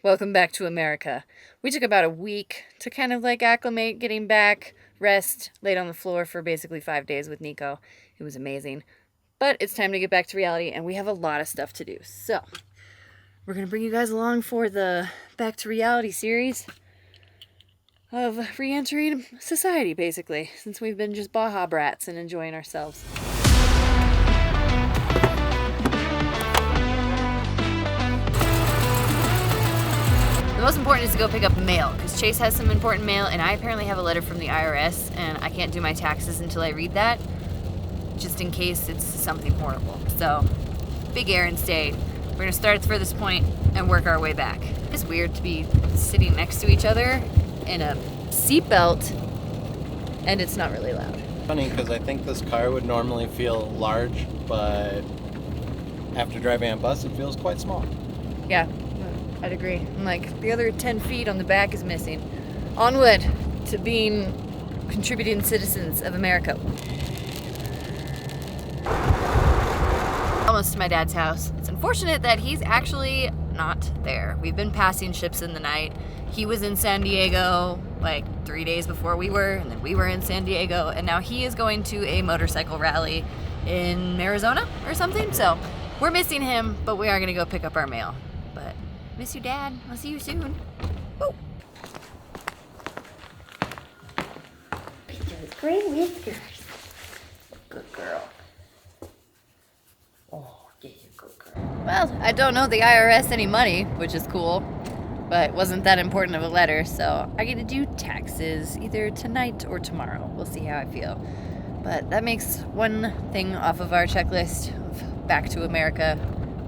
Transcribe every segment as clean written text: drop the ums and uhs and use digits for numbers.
Welcome back to America. We took about a week to kind of like acclimate, getting back, rest, laid on the floor for basically 5 days with Nico. It was amazing. But it's time to get back to reality, and we have a lot of stuff to do. So, we're going to bring you guys along for the Back to Reality series of re-entering society, basically, since we've been just Baja brats and enjoying ourselves. The most important is to go pick up mail, because Chase has some important mail, and I apparently have a letter from the IRS, and I can't do my taxes until I read that, just in case it's something horrible. So, big errands day. We're going to start at the furthest point and work our way back. It's weird to be sitting next to each other in a seatbelt, and it's not really loud. Funny, because I think this car would normally feel large, but after driving a bus, it feels quite small. Yeah. I'd agree. And like the other 10 feet on the back is missing. Onward to being contributing citizens of America. Almost to my dad's house. It's unfortunate that he's actually not there. We've been passing ships in the night. He was in San Diego like 3 days before we were, and then we were in San Diego, and now he is going to a motorcycle rally in Arizona or something. So we're missing him, but we are going to go pick up our mail. But miss you, Dad. I'll see you soon. Woo. Those gray whiskers. Good girl. Oh, yeah, you're a good girl. Well, I don't owe the IRS any money, which is cool, but it wasn't that important of a letter, so I get to do taxes either tonight or tomorrow. We'll see how I feel. But that makes one thing off of our checklist of Back to America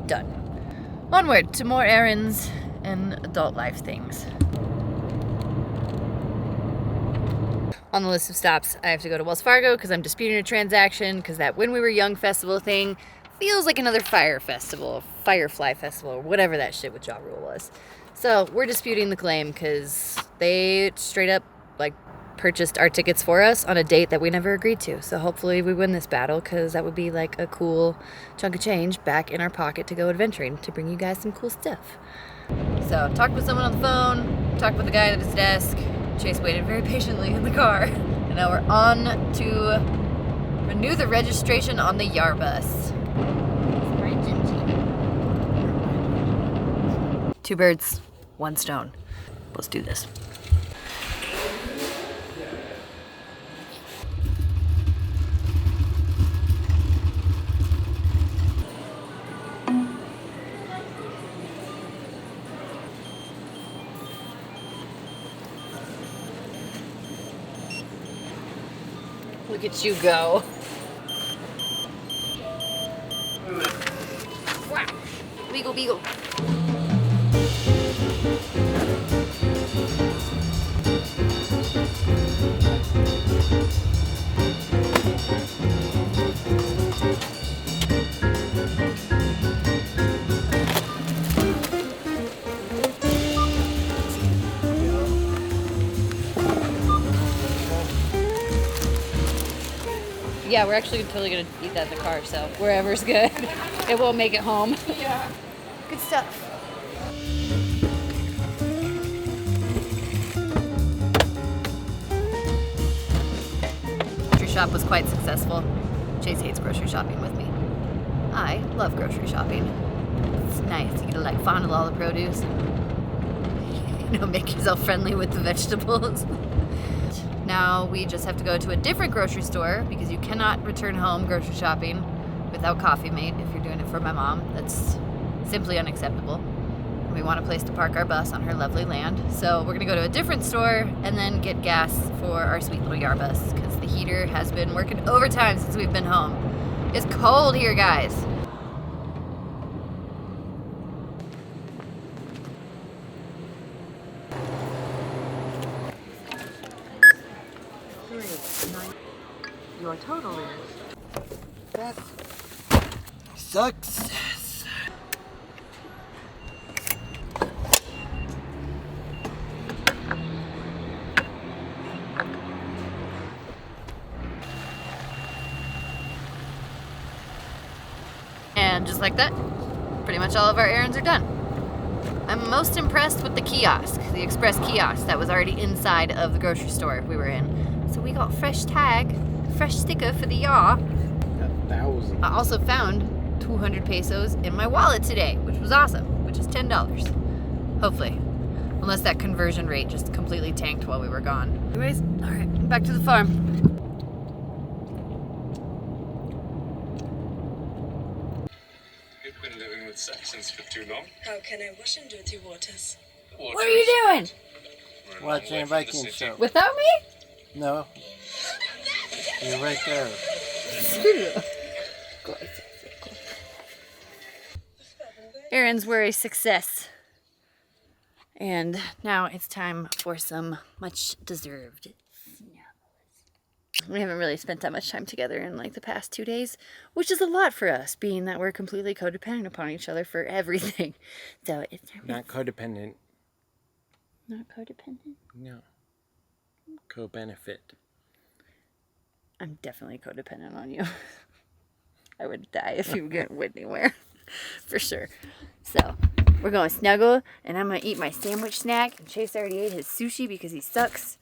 done. Onward to more errands and adult life things. On the list of stops, I have to go to Wells Fargo because I'm disputing a transaction because that When We Were Young festival thing feels like another Firefly festival, or whatever that shit with Ja Rule was. So we're disputing the claim because they straight up like purchased our tickets for us on a date that we never agreed to. So hopefully we win this battle, because that would be like a cool chunk of change back in our pocket to go adventuring, to bring you guys some cool stuff. So talked with someone on the phone, talked with the guy at his desk. Chase waited very patiently in the car, and now we're on to renew the registration on the Yar bus. Two birds, one stone. Let's do this. Look at you go. Wow. Beagle, beagle. Yeah, we're actually totally gonna eat that in the car, so wherever's good. It won't make it home. Yeah. Good stuff. Grocery shop was quite successful. Chase hates grocery shopping with me. I love grocery shopping. It's nice. You get to like fondle all the produce and, make yourself friendly with the vegetables. Now we just have to go to a different grocery store, because you cannot return home grocery shopping without Coffee Mate if you're doing it for my mom. That's simply unacceptable. We want a place to park our bus on her lovely land. So we're gonna go to a different store and then get gas for our sweet little Yar bus, because the heater has been working overtime since we've been home. It's cold here, guys. Your total is Success. And just like that, pretty much all of our errands are done. I'm most impressed with the kiosk, the express kiosk that was already inside of the grocery store we were in. So we got fresh tag, fresh sticker for the yaw. 1,000. I also found 200 pesos in my wallet today, which was awesome, which is $10. Hopefully. Unless that conversion rate just completely tanked while we were gone. Anyways, all right, back to the farm. You've been living with Saxons for too long. How can I wash in dirty waters? What are you doing? We're a long Watching way a from the Viking city. show. Without me? No. You're right there. Errands were a success. And now it's time for some much deserved snuggles. We haven't really spent that much time together in like the past 2 days, which is a lot for us, being that we're completely codependent upon each other for everything. So it's Not codependent. not codependent. No. Co-benefit. I'm definitely codependent on you. I would die if you went anywhere. For sure. So, we're going to snuggle, and I'm going to eat my sandwich snack. And Chase already ate his sushi because he sucks.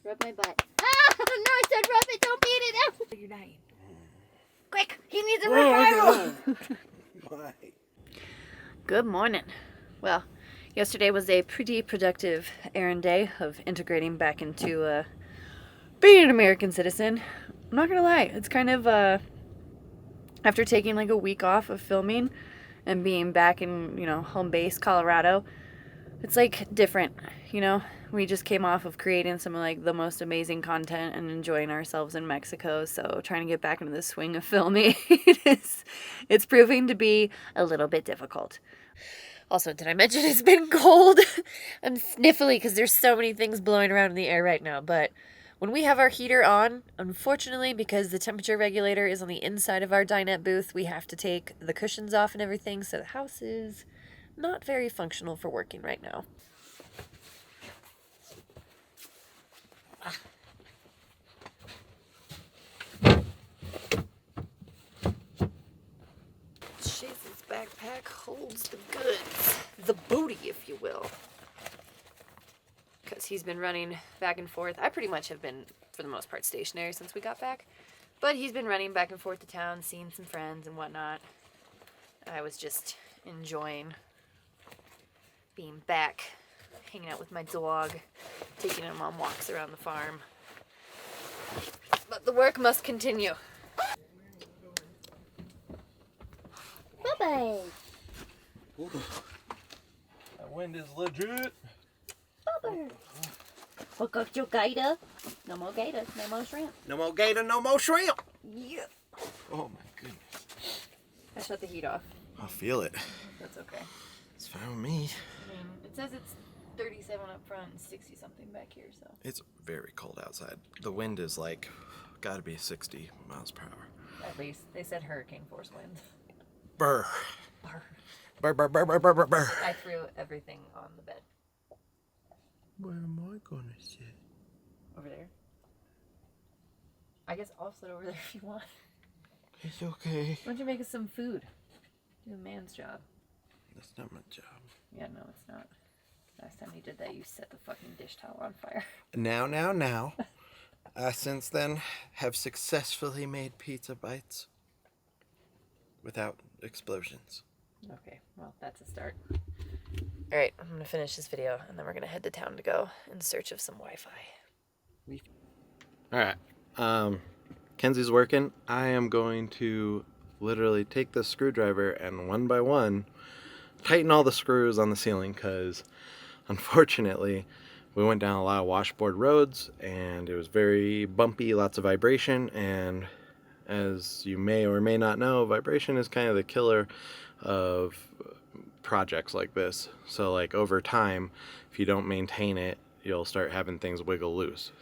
Rub my butt. Ah! No, I said rub it. Don't beat it out. You're dying. Quick! He needs a revival! Why? Good morning. Well, yesterday was a pretty productive errand day of integrating back into being an American citizen. I'm not gonna lie, it's kind of after taking like a week off of filming and being back in, home base, Colorado, it's like different, We just came off of creating some of like the most amazing content and enjoying ourselves in Mexico, so trying to get back into the swing of filming it's proving to be a little bit difficult. Also, did I mention it's been cold? I'm sniffly because there's so many things blowing around in the air right now, but when we have our heater on, unfortunately, because the temperature regulator is on the inside of our dinette booth, we have to take the cushions off and everything, so the house is not very functional for working right now. Chase's backpack holds the goods. The booty, if you will. Because he's been running back and forth. I pretty much have been, for the most part, stationary since we got back. But he's been running back and forth to town, seeing some friends and whatnot. I was just enjoying being back, hanging out with my dog, taking him on walks around the farm. But the work must continue. Bye-bye. That wind is legit. Hook up your gator. No more gators, no more shrimp. No more gator, no more shrimp. Yeah. Oh my goodness. I shut the heat off. I feel it. That's okay. It's fine with me. I mean, it says it's 37 up front and 60 something back here, so. It's very cold outside. The wind is like, gotta be 60 miles per hour. At least. They said hurricane force winds. Brr. Brr. Brr, brr, brr, brr, brr, brr, brr. I threw everything on the bed. Where am I gonna sit? Over there. I guess I'll sit over there if you want. It's okay. Why don't you make us some food? Do a man's job. That's not my job. Yeah, no, it's not. Last time you did that, you set the fucking dish towel on fire. Now. I since then have successfully made pizza bites without explosions. Okay, well, that's a start. Alright, I'm gonna finish this video, and then we're gonna head to town to go in search of some Wi-Fi. Alright, Kenzie's working. I am going to literally take this screwdriver and one by one tighten all the screws on the ceiling, because unfortunately we went down a lot of washboard roads and it was very bumpy, lots of vibration, and as you may or may not know, vibration is kind of the killer of projects like this. So like over time, if you don't maintain it, you'll start having things wiggle loose.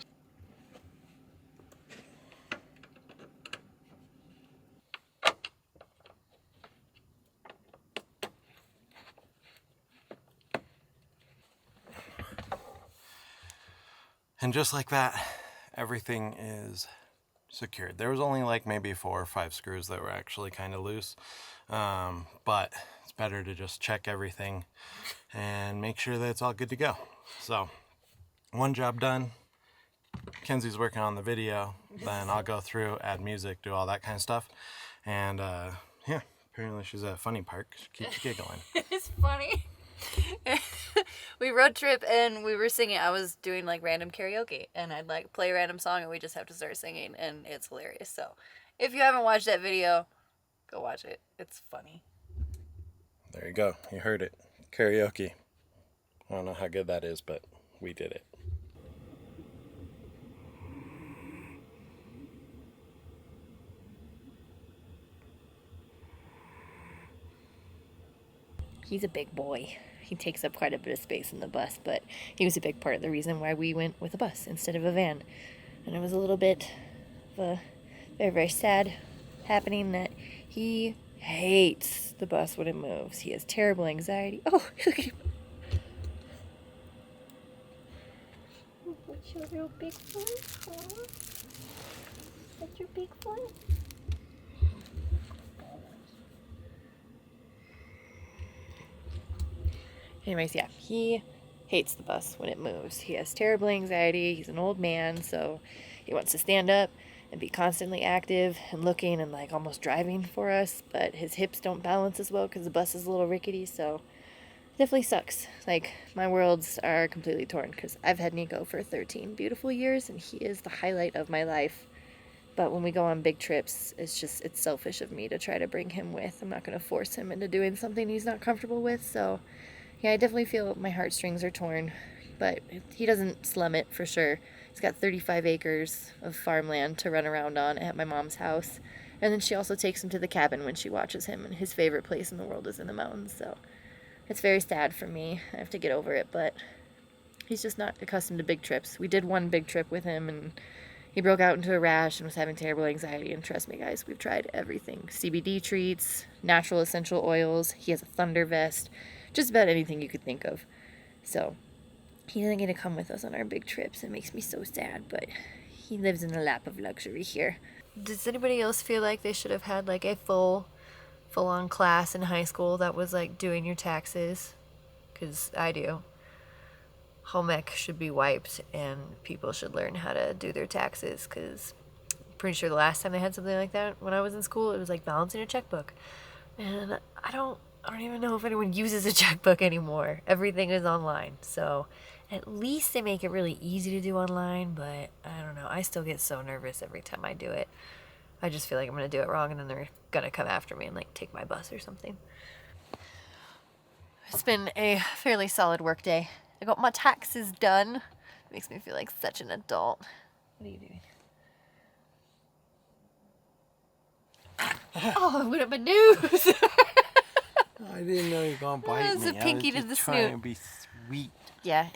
And just like that, everything is secured. There was only like maybe 4 or 5 screws that were actually kind of loose. But it's better to just check everything and make sure that it's all good to go. So one job done. Kenzie's working on the video, then I'll go through, add music, do all that kind of stuff. And yeah, apparently she's at a funny park. She keeps giggling. It's funny. We road trip and we were singing. I was doing like random karaoke and I'd like play a random song and we just have to start singing and it's hilarious. So if you haven't watched that video, go watch it. It's funny. There you go. You heard it. Karaoke. I don't know how good that is, but we did it. He's a big boy. He takes up quite a bit of space in the bus, but he was a big part of the reason why we went with a bus instead of a van. And it was a little bit of a very, very sad happening that he hates the bus when it moves. He has terrible anxiety. Oh, look at him. What's your real big one? Huh? That's your big one? Anyways, yeah, he hates the bus when it moves. He has terrible anxiety. He's an old man, so he wants to stand up and be constantly active and looking and like almost driving for us, but his hips don't balance as well because the bus is a little rickety, so it definitely sucks. Like, my worlds are completely torn because I've had Nico for 13 beautiful years and he is the highlight of my life. But when we go on big trips, it's selfish of me to try to bring him with. I'm not going to force him into doing something he's not comfortable with, so yeah, I definitely feel my heartstrings are torn, but he doesn't slum it for sure. He's got 35 acres of farmland to run around on at my mom's house. And then she also takes him to the cabin when she watches him, and his favorite place in the world is in the mountains, so it's very sad for me. I have to get over it, but he's just not accustomed to big trips. We did one big trip with him, and he broke out into a rash and was having terrible anxiety, and trust me, guys, we've tried everything. CBD treats, natural essential oils, he has a thunder vest, just about anything you could think of. So he doesn't get to come with us on our big trips. It makes me so sad, but he lives in a lap of luxury here. Does anybody else feel like they should have had like a full-on class in high school that was like doing your taxes? Because I do. Home ec should be wiped and people should learn how to do their taxes, because I'm pretty sure the last time they had something like that when I was in school, it was like balancing a checkbook. And I don't even know if anyone uses a checkbook anymore. Everything is online, so at least they make it really easy to do online, but I don't know. I still get so nervous every time I do it. I just feel like I'm going to do it wrong and then they're going to come after me and like take my bus or something. It's been a fairly solid work day. I got my taxes done. It makes me feel like such an adult. What are you doing? Oh, I went up my nose. I didn't know you were going to bite That was me. a pinky I was to just the trying snoot. to be sweet. Yeah,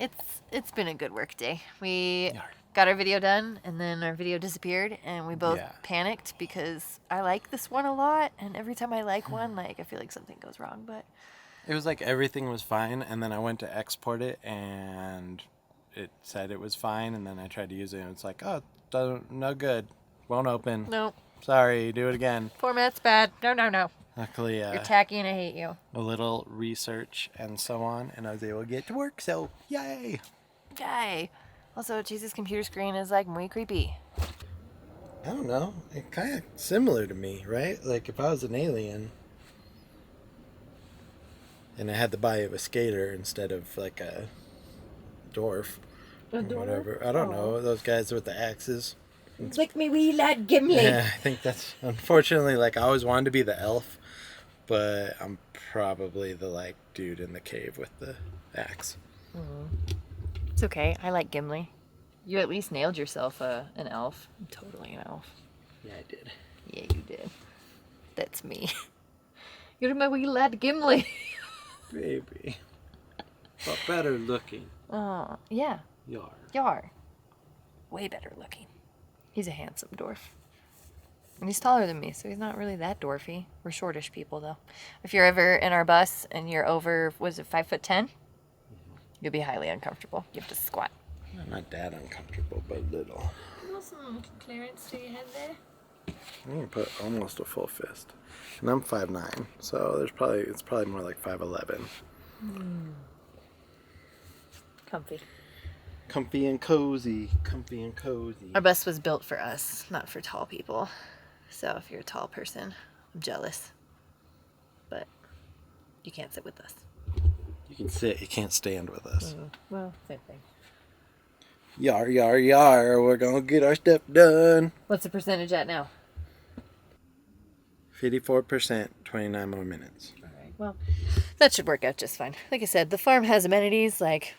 it's been a good work day. We Yeah. got our video done and then our video disappeared and we both Yeah. panicked because I like this one a lot and every time I like one, like I feel like something goes wrong, but It was like everything was fine, and then I went to export it, and it said it was fine, and then I tried to use it, and it's like, oh, no good. Won't open. no, Sorry, do it again. format's bad. No. Luckily, You're tacky and I hate you. a little research and so on, and I was able to get to work, so yay! Yay. Also, Jesus' computer screen is like muy creepy. I don't know. It's kind of similar to me, right? Like if I was an alien and I had the body of a skater instead of like a dwarf or whatever. I don't know. Those guys with the axes. It's like me wee lad Gimli. Yeah, I think that's unfortunately like I always wanted to be the elf, but I'm probably the like dude in the cave with the axe. It's okay. I like Gimli. You at least nailed yourself an elf. I'm totally an elf. Yeah, I did. Yeah, you did. That's me. You're my wee lad Gimli. Baby. But better looking. Oh, yeah. Yar. Yar. Way better looking. He's a handsome dwarf. And he's taller than me, so he's not really that dwarfy. We're shortish people, though. If you're ever in our bus and you're over, was it 5'10"? You'll be highly uncomfortable. You have to squat. I'm not that uncomfortable, but little. Some clearance to your head there. I'm gonna put almost a full fist. And I'm 5'9", so it's probably more like 5'11". Comfy. Comfy and cozy. Comfy and cozy. Our bus was built for us, not for tall people. So if you're a tall person, I'm jealous. But you can't sit with us. You can sit, you can't stand with us. Well, same thing. Yar, yar, yar. We're gonna get our stuff done. What's the percentage at now? 54%, 29 more minutes. Alright, well, that should work out just fine. Like I said, the farm has amenities, like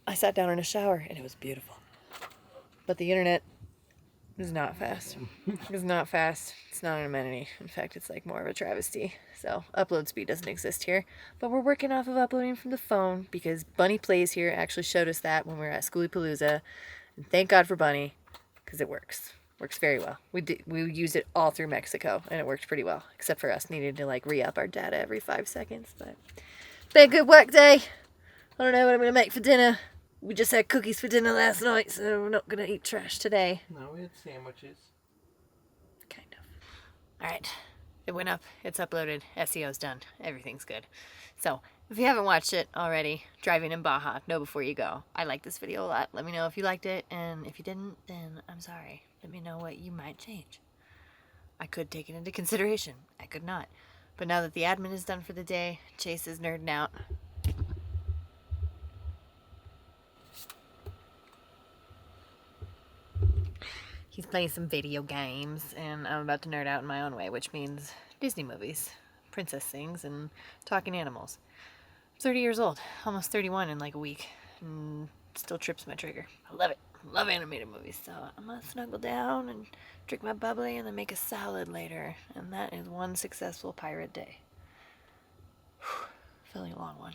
I sat down in a shower and it was beautiful. But the internet is not fast. It's not fast. It's not an amenity. In fact, it's like more of a travesty. So upload speed doesn't exist here. But we're working off of uploading from the phone because Bunny Plays here actually showed us that when we were at Schoolypalooza. And thank God for Bunny, because it works. Works very well. We used it all through Mexico and it worked pretty well. Except for us needing to like re-up our data every 5 seconds. But it's been a good work day. I don't know what I'm gonna make for dinner. We just had cookies for dinner last night, so we're not gonna eat trash today. No, we had sandwiches. Kind of. Alright. It went up. It's uploaded. SEO's done. Everything's good. So, if you haven't watched it already, Driving in Baja, know before you go. I like this video a lot. Let me know if you liked it, and if you didn't, then I'm sorry. Let me know what you might change. I could take it into consideration. I could not. But now that the admin is done for the day, Chase is nerding out. He's playing some video games, and I'm about to nerd out in my own way, which means Disney movies, princess things, and talking animals. I'm 30 years old, almost 31 in like a week, and still trips my trigger. I love it. I love animated movies, so I'm gonna snuggle down and drink my bubbly and then make a salad later, and that is one successful pirate day. Feeling a long one.